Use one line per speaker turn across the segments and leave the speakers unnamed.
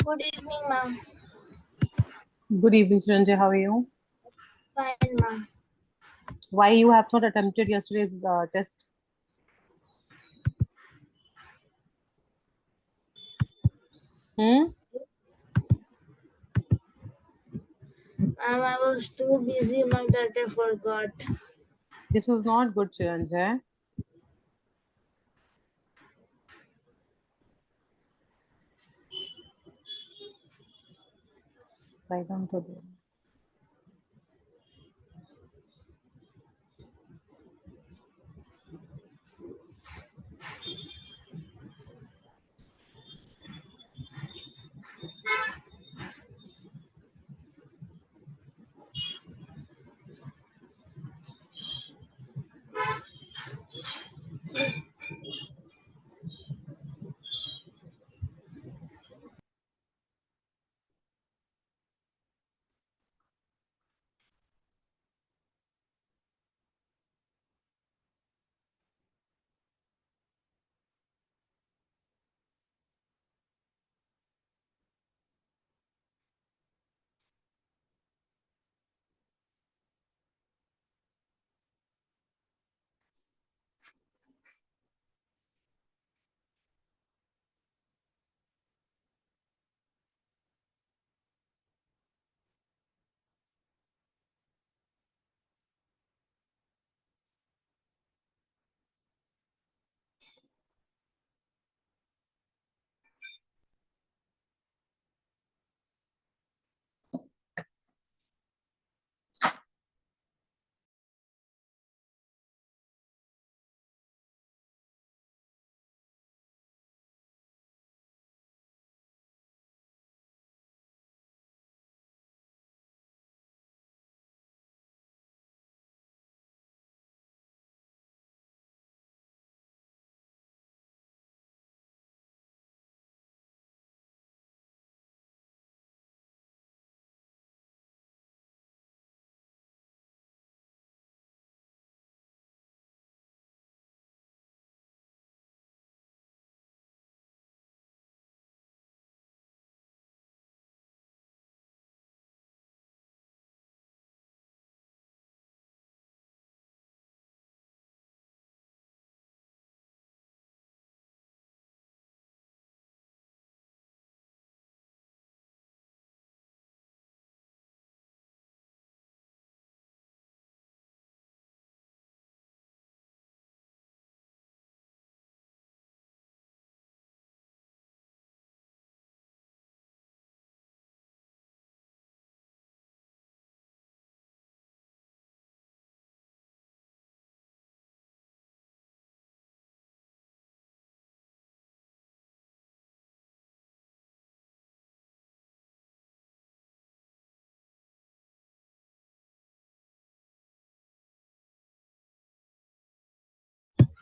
Good evening, ma'am.
Good evening, Chanakya. How are you?
Fine, ma'am.
Why you have not attempted yesterday's test? Hmm?
Ma'am, I was too busy, ma'am, that I forgot.
This is not good, Chanakya. Write down the bill.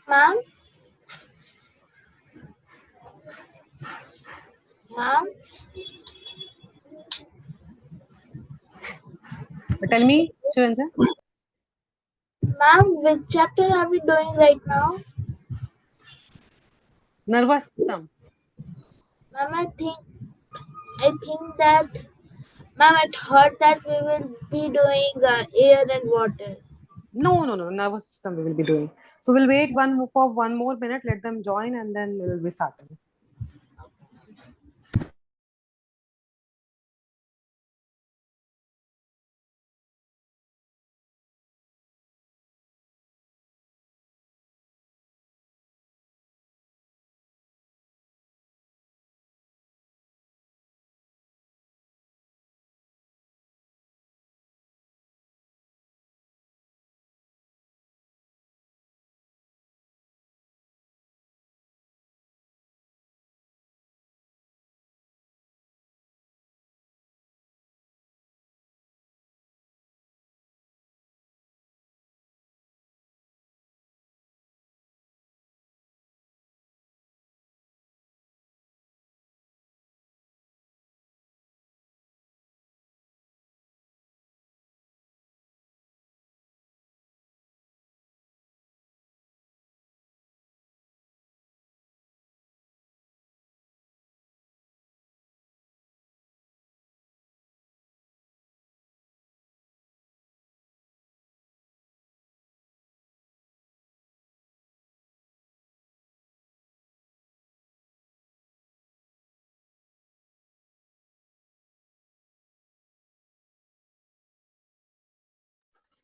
Ma'am? Ma'am?
Tell me, Chanakya.
Ma'am, which chapter are we doing right now?
Nervous system.
Ma'am, I think that, ma'am, I thought that we will be doing air and water.
No. Nervous system we will be doing. So we'll wait for 1 more minute. Let them join, and then we'll be starting.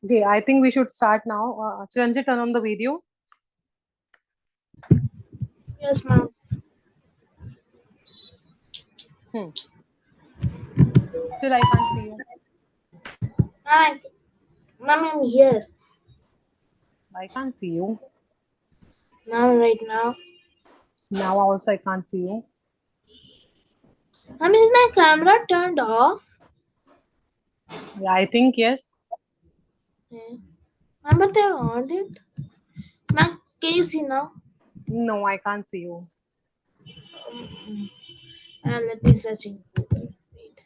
Okay, I think we should start now. Chiranjit, turn on the video.
Yes, ma'am.
Hmm. Still, I can't see you.
Ma'am, ma'am, I'm here.
I can't see you.
Ma'am, right now.
Now also I can't see you.
Ma'am, is my camera turned off?
Yeah, I think yes.
Yeah. Ma'am, but I on it. Ma'am, can you see now?
No, I can't see you.
And let me search in Google. Wait.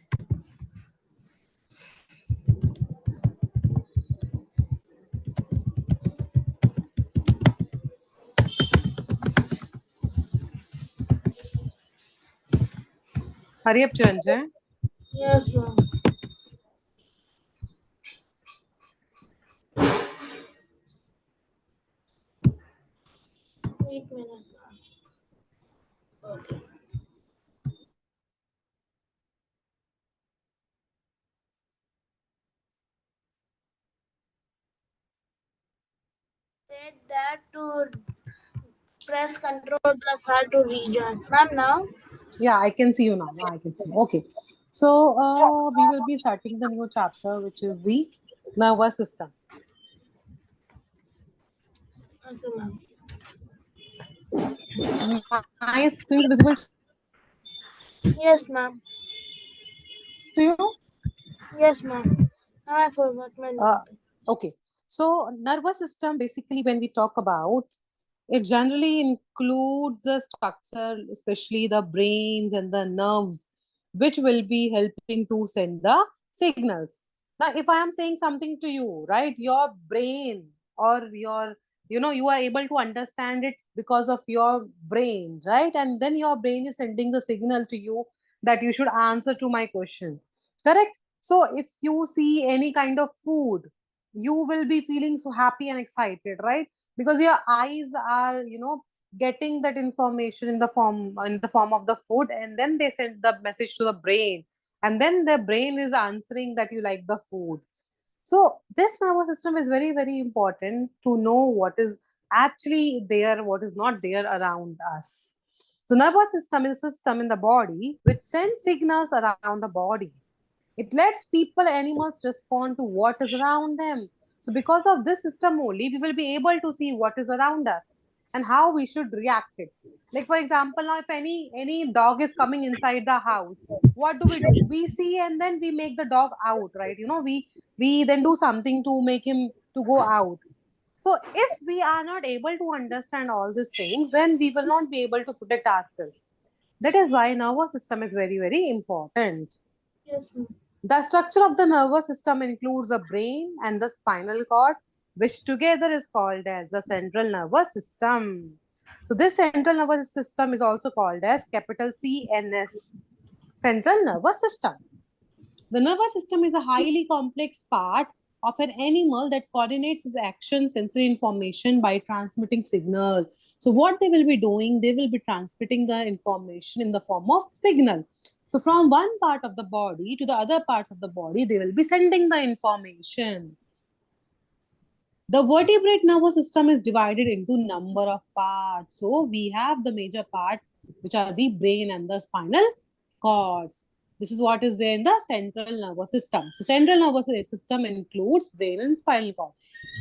Hurry up, Chiranjit.
Yes, ma'am. Wait a minute, ma'am. Okay. Said that to press Control plus R to rejoin. Ma'am, now?
Yeah, I can see you now. Now I can see you. Okay. So we will be starting the new chapter, which is the nervous system.
Okay, ma'am.
My screen is visible
Yes, ma'am.
to you?
Yes, ma'am. I forgot my
Uh,
notebook.
okay. So nervous system, basically, when we talk about, it generally includes the structure, especially the brains and the nerves, which will be helping to send the signals. Now, if I am saying something to you, right, your brain or you are able to understand it because of your brain, right? And then your brain is sending the signal to you that you should answer to my question. Correct? So, if you see any kind of food, you will be feeling so happy and excited, right? Because your eyes are getting that information in the form of the food, and then they send the message to the brain, and then the brain is answering that you like the food. So this nervous system is very, very important to know what is actually there, what is not there around us. So nervous system is a system in the body which sends signals around the body. It lets people, animals respond to what is around them. So, because of this system only, we will be able to see what is around us and how we should react it. Like for example, now if any dog is coming inside the house, what do? We see and then we make the dog out, right? We then do something to make him to go out. So, if we are not able to understand all these things, then we will not be able to protect ourselves. That is why nervous system is very, very important.
Yes, ma'am.
The structure of the nervous system includes the brain and the spinal cord, which together is called as the central nervous system. So, this central nervous system is also called as capital CNS, central nervous system. The nervous system is a highly complex part of an animal that coordinates its action, sensory information by transmitting signal. So what they will be doing, they will be transmitting the information in the form of signal. So from one part of the body to the other parts of the body, they will be sending the information. The vertebrate nervous system is divided into number of parts. So we have the major part, which are the brain and the spinal cord. This is what is there in the central nervous system. So central nervous system includes brain and spinal cord.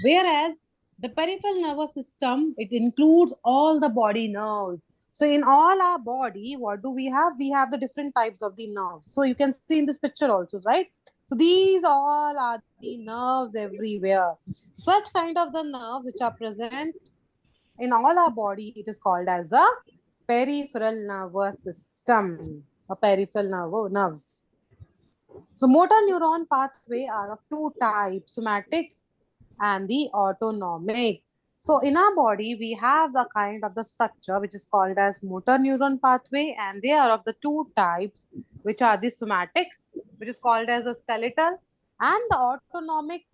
Whereas the peripheral nervous system, it includes all the body nerves. So in all our body, what do we have? We have the different types of the nerves. So you can see in this picture also, right? So these all are the nerves everywhere. Such kind of the nerves which are present in all our body, it is called as a peripheral nervous system, a peripheral nerves. So motor neuron pathway are of two types, somatic and the autonomic. So in our body, we have the kind of the structure which is called as motor neuron pathway, and they are of the two types, which are the somatic, which is called as a skeletal, and the autonomic,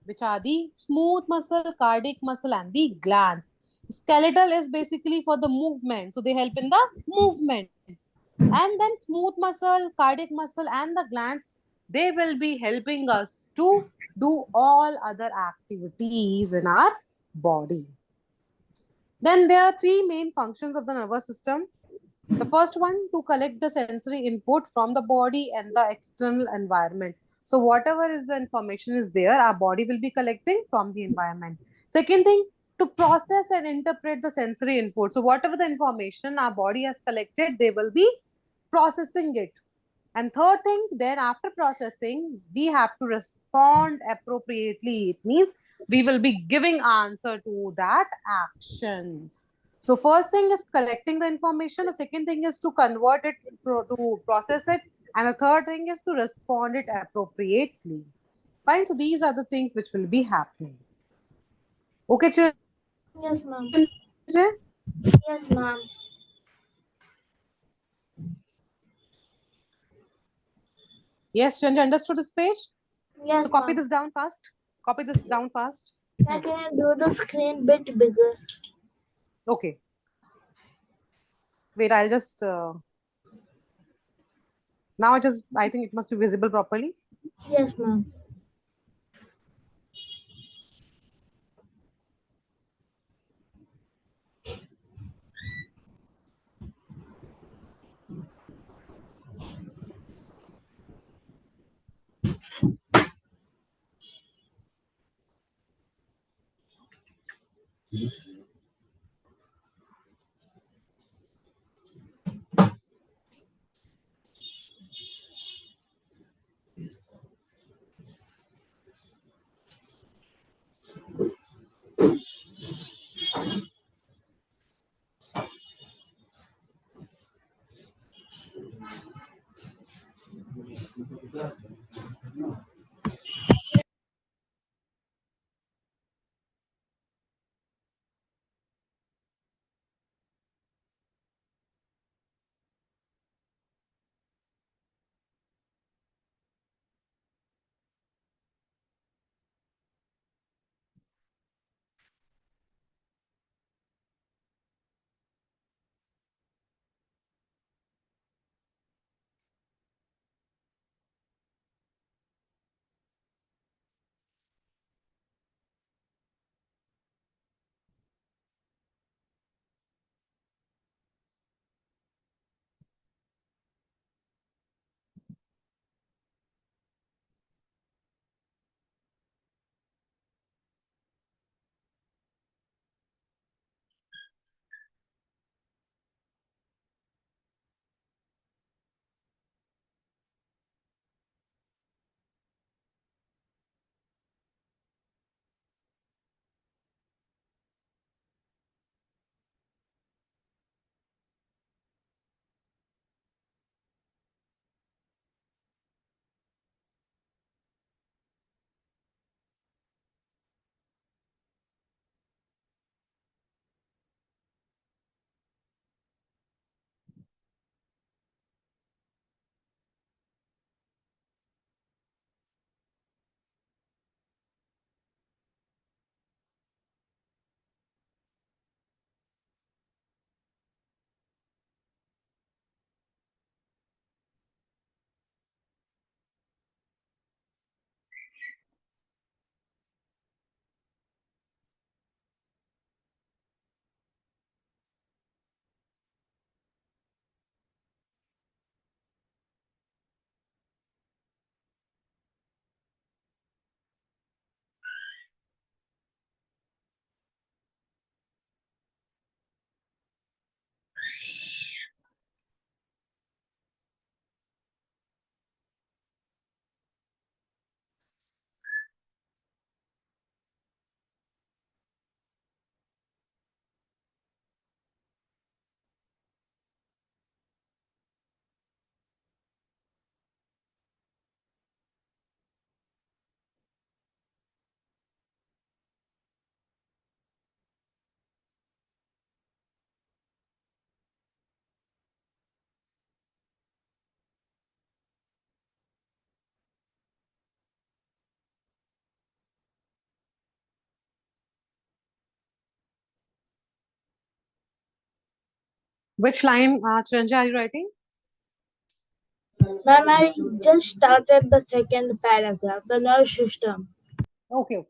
which are the smooth muscle, cardiac muscle, and the glands. Skeletal is basically for the movement, so they help in the movement. And then smooth muscle, cardiac muscle, and the glands, they will be helping us to do all other activities in our body. Then there are three main functions of the nervous system. The first one, to collect the sensory input from the body and the external environment. So whatever is the information is there, our body will be collecting from the environment. Second thing, to process and interpret the sensory input. So whatever the information our body has collected, they will be processing it. And third thing, then after processing, we have to respond appropriately. It means we will be giving answer to that action. So first thing is collecting the information. The second thing is to convert it to process it. And the third thing is to respond it appropriately. Fine. So these are the things which will be happening. Okay,
Yes, ma'am.
Chiranjay?
Yes, ma'am.
Yes, Chiranjay, understood this page? So
Yes,
copy
ma'am.
this down fast. Copy this down fast.
Now can I do the screen bit bigger?
Okay. Wait, I'll just now it is, I think it must be visible properly.
Yes, ma'am.
Which line, Chiranjay, are you writing?
Ma'am, I just started the second paragraph, the nervous system.
Okay, okay.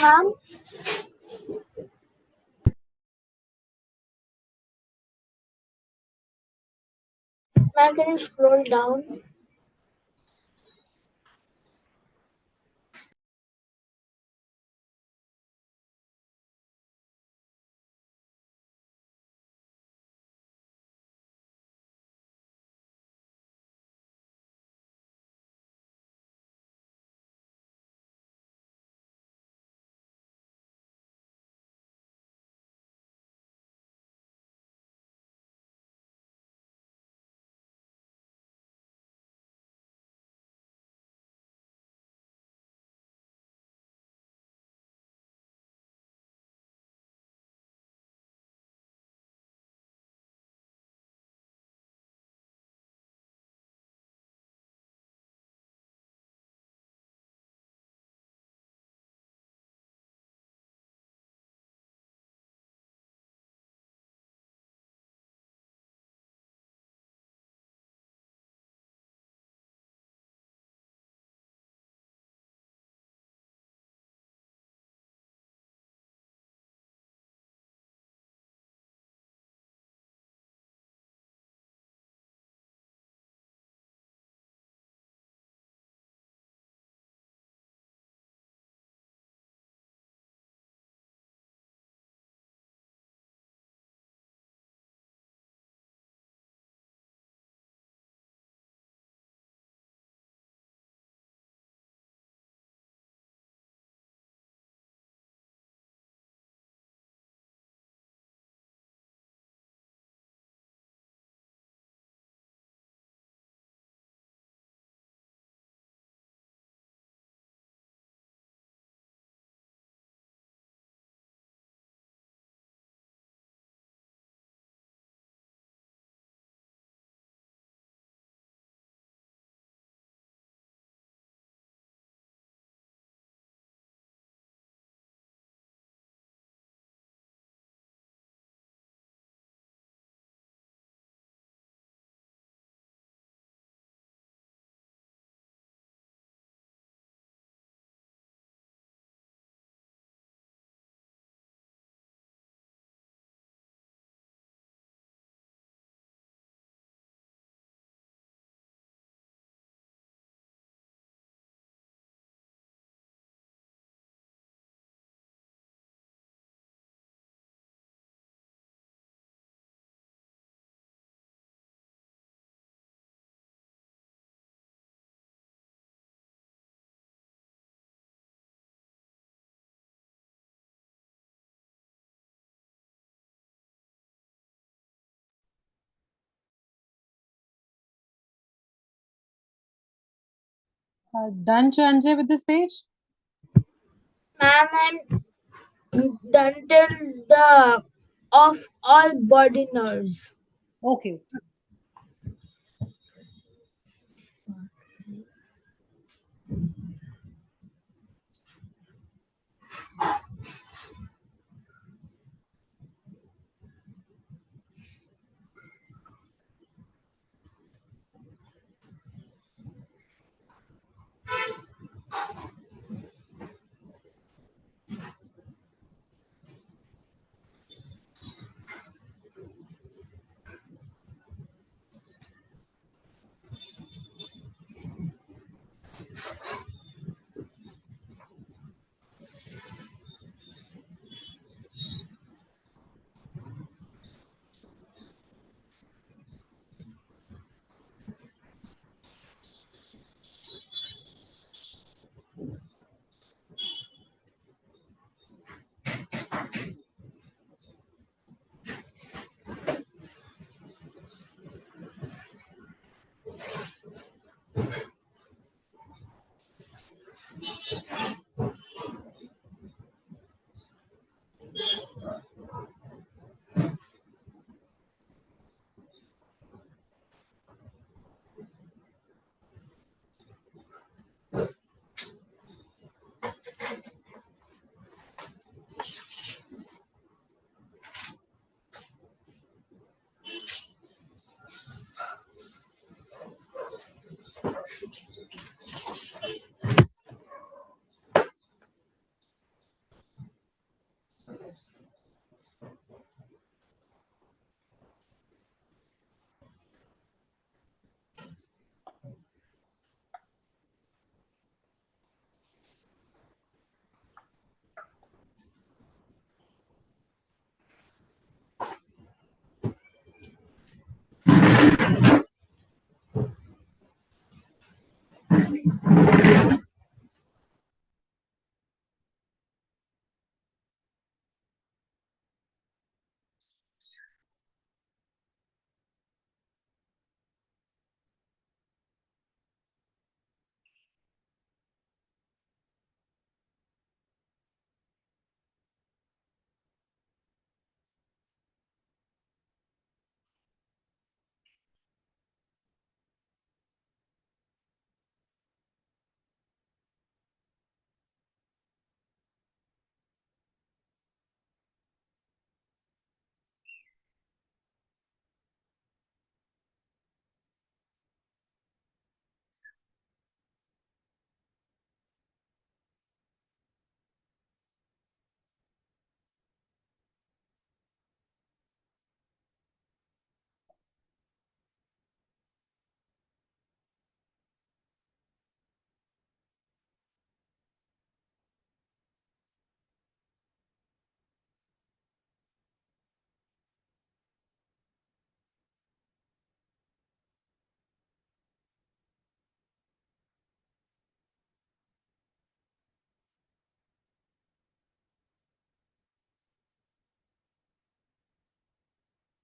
Ma'am, ma'am, can you scroll down?
Done, Chanjay, with this page?
Ma'am, I'm done till the of all body nerves.
Okay.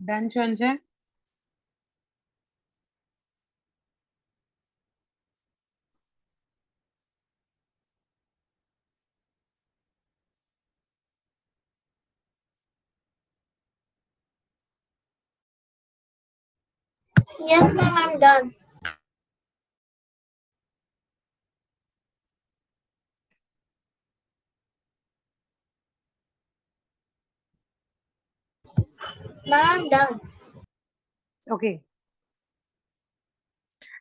Done, Chanjay?
Yes, ma'am, I'm done. Ma'am, I'm done.
Okay.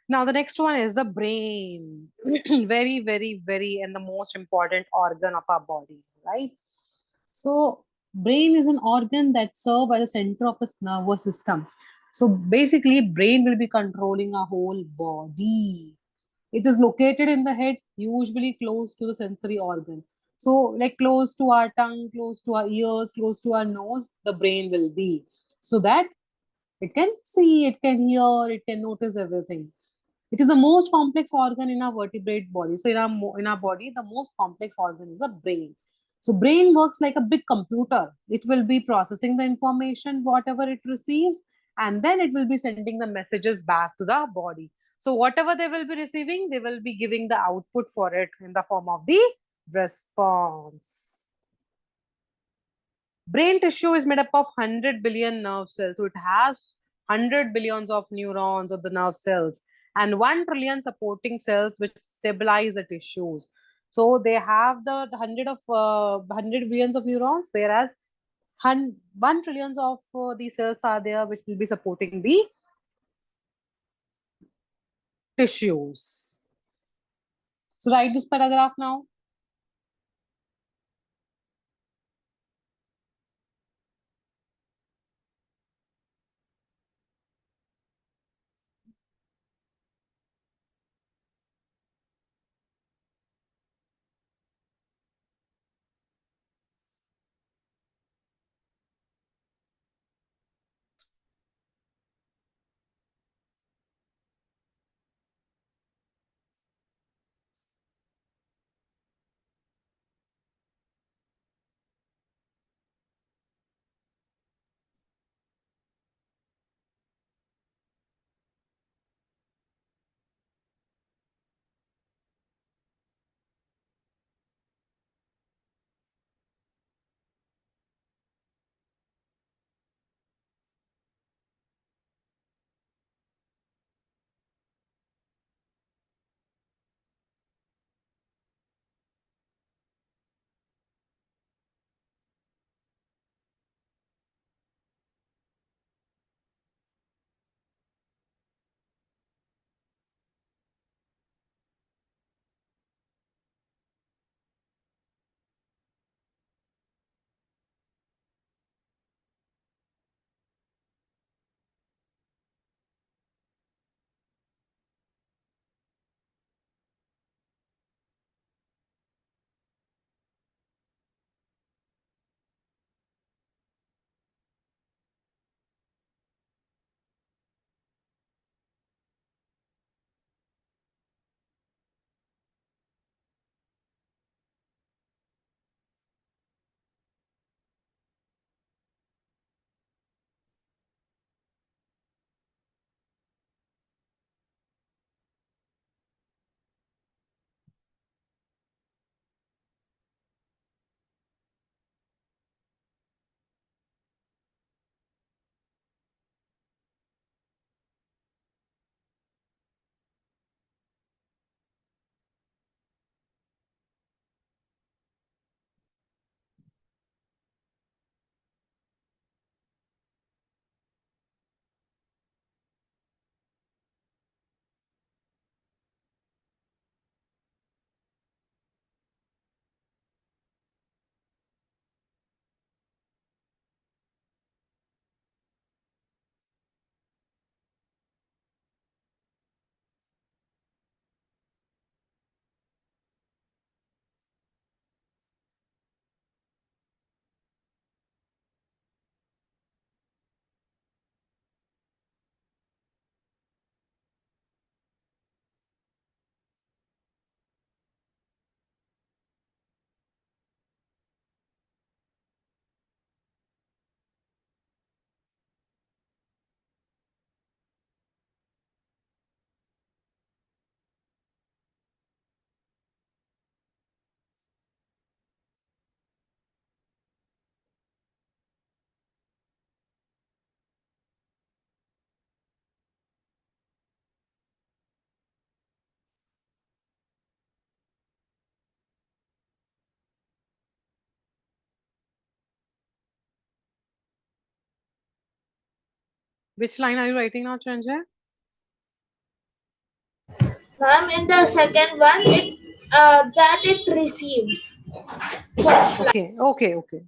Now, the next one is the brain. Very, very, very, and the most important organ of our body, right? So, brain is an organ that serves as the center of the nervous system. So, basically, brain will be controlling our whole body. It is located in the head, usually close to the sensory organ. So, like close to our tongue, close to our ears, close to our nose, the brain will be. So that it can see, it can hear, it can notice everything. It is the most complex organ in our vertebrate body. So in our body, the most complex organ is the brain. So brain works like a big computer. It will be processing the information, whatever it receives, and then it will be sending the messages back to the body. So whatever they will be receiving, they will be giving the output for it in the form of the response. Brain tissue is made up of 100 billion nerve cells. So it has 100 billions of neurons of the nerve cells and 1 trillion supporting cells which stabilize the tissues. So they have the 100 billions of neurons, whereas 1 trillions of these cells are there which will be supporting the tissues. So write this paragraph now. Which line are you writing now, Chanjay?
Ma'am, in the second one, it that it receives. First line.
Okay, okay, okay.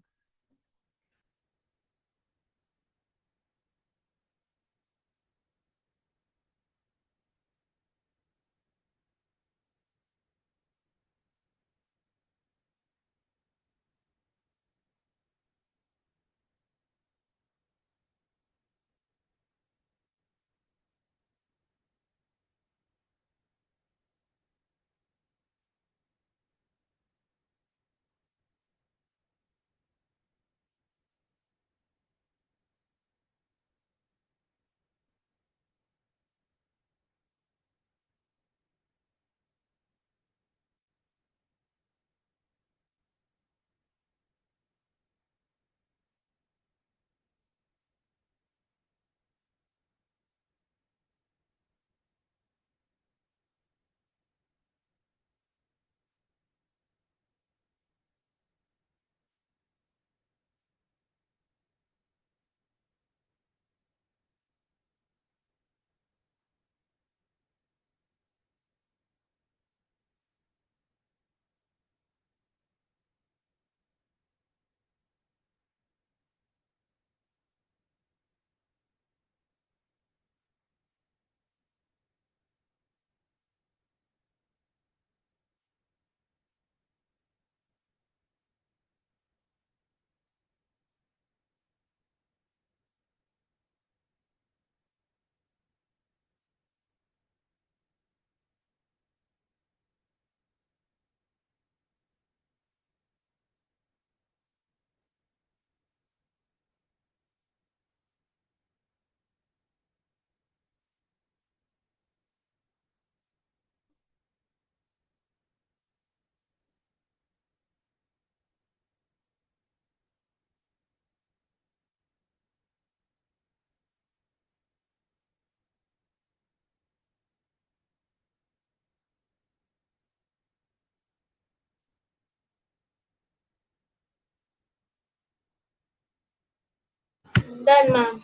Done, ma'am.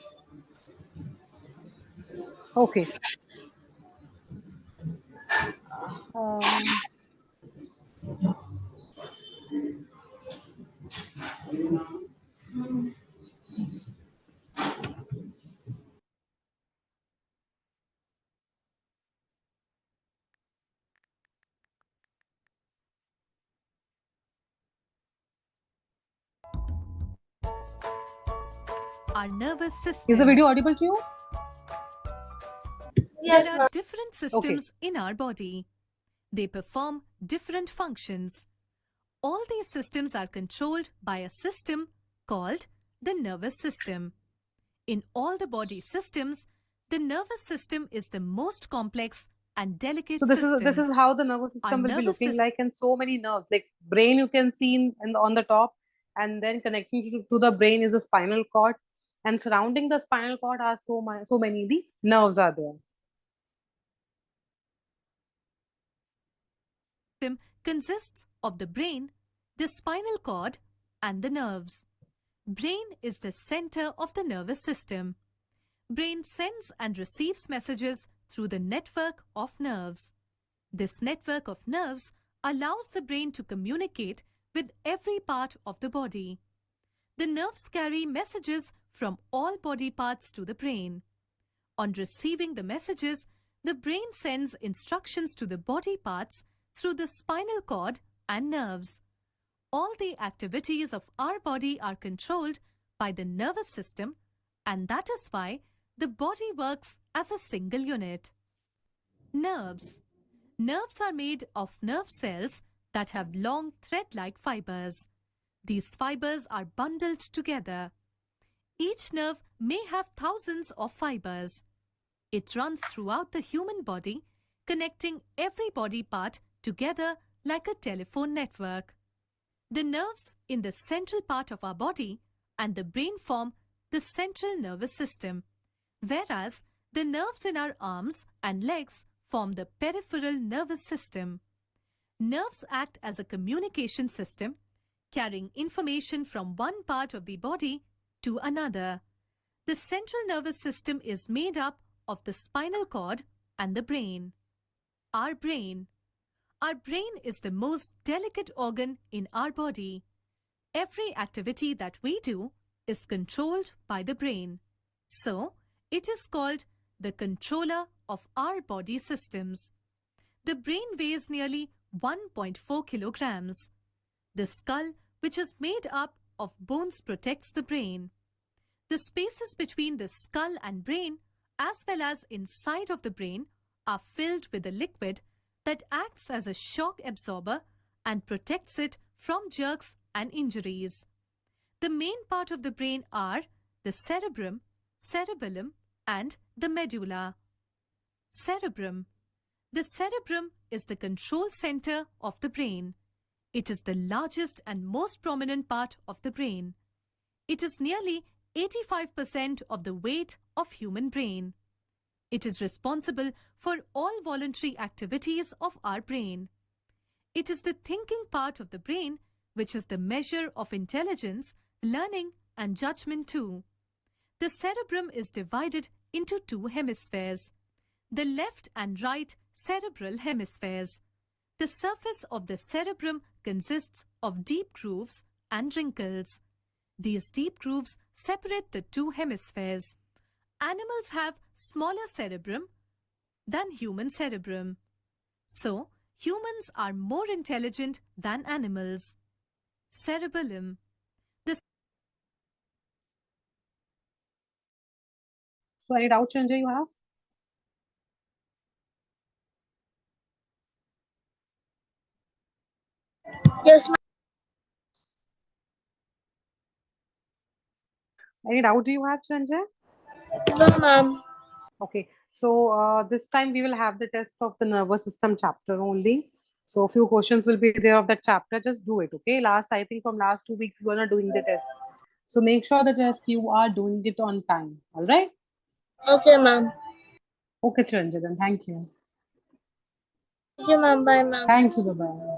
Okay. Um,
Our nervous system.
is the video audible to you?
Yes,
There are
ma'am.
different systems in our body. They perform different functions. All these systems are controlled by a system called the nervous system. In all the body systems, the nervous system is the most complex and delicate
So
system.
this is how the nervous system will be
nervous
looking
sys-
like, and so many nerves. Like brain, you can see on the top, and then connecting to the brain is the spinal cord, and surrounding the spinal cord are so many the nerves are there.
system consists of the brain, the spinal cord, and the nerves. Brain is the center of the nervous system. Brain sends and receives messages through the network of nerves. This network of nerves allows the brain to communicate with every part of the body. The nerves carry messages from all body parts to the brain. On receiving the messages, the brain sends instructions to the body parts through the spinal cord and nerves. All the activities of our body are controlled by the nervous system, and that is why the body works as a single unit. Nerves. Nerves are made of nerve cells that have long thread-like fibers. These fibers are bundled together. Each nerve may have thousands of fibers. It runs throughout the human body, connecting every body part together like a telephone network. The nerves in the central part of our body and the brain form the central nervous system, whereas the nerves in our arms and legs form the peripheral nervous system. Nerves act as a communication system, carrying information from one part of the body to another. The central nervous system is made up of the spinal cord and the brain. Our brain. Our brain is the most delicate organ in our body. Every activity that we do is controlled by the brain. So, it is called the controller of our body systems. The brain weighs nearly 1.4 kilograms. The skull, which is made up of bones, protects the brain. The spaces between the skull and brain, as well as inside of the brain, are filled with a liquid that acts as a shock absorber and protects it from jerks and injuries. The main part of the brain are the cerebrum, cerebellum, and the medulla. Cerebrum. The cerebrum is the control center of the brain. It is the largest and most prominent part of the brain. It is nearly 85% of the weight of human brain. It is responsible for all voluntary activities of our brain. It is the thinking part of the brain, which is the measure of intelligence, learning, and judgment too. The cerebrum is divided into two hemispheres, the left and right cerebral hemispheres. The surface of the cerebrum consists of deep grooves and wrinkles. These deep grooves separate the two hemispheres. Animals have smaller cerebrum than human cerebrum. So, humans are more intelligent than animals. Cerebellum.
So any doubt, Sanjay, you have?
Yes, ma'am.
Any doubt do you have, Sanjay?
No, ma'am.
Okay, so this time we will have the test of the nervous system chapter only. So a few questions will be there of that chapter. Just do it, okay? I think from last 2 weeks, you are not doing the test. So make sure the test you are doing it on time. All right?
Okay, ma'am.
Okay, Chiranjan, then thank you.
Thank you, ma'am. Bye, ma'am.
Thank you. Bye-bye.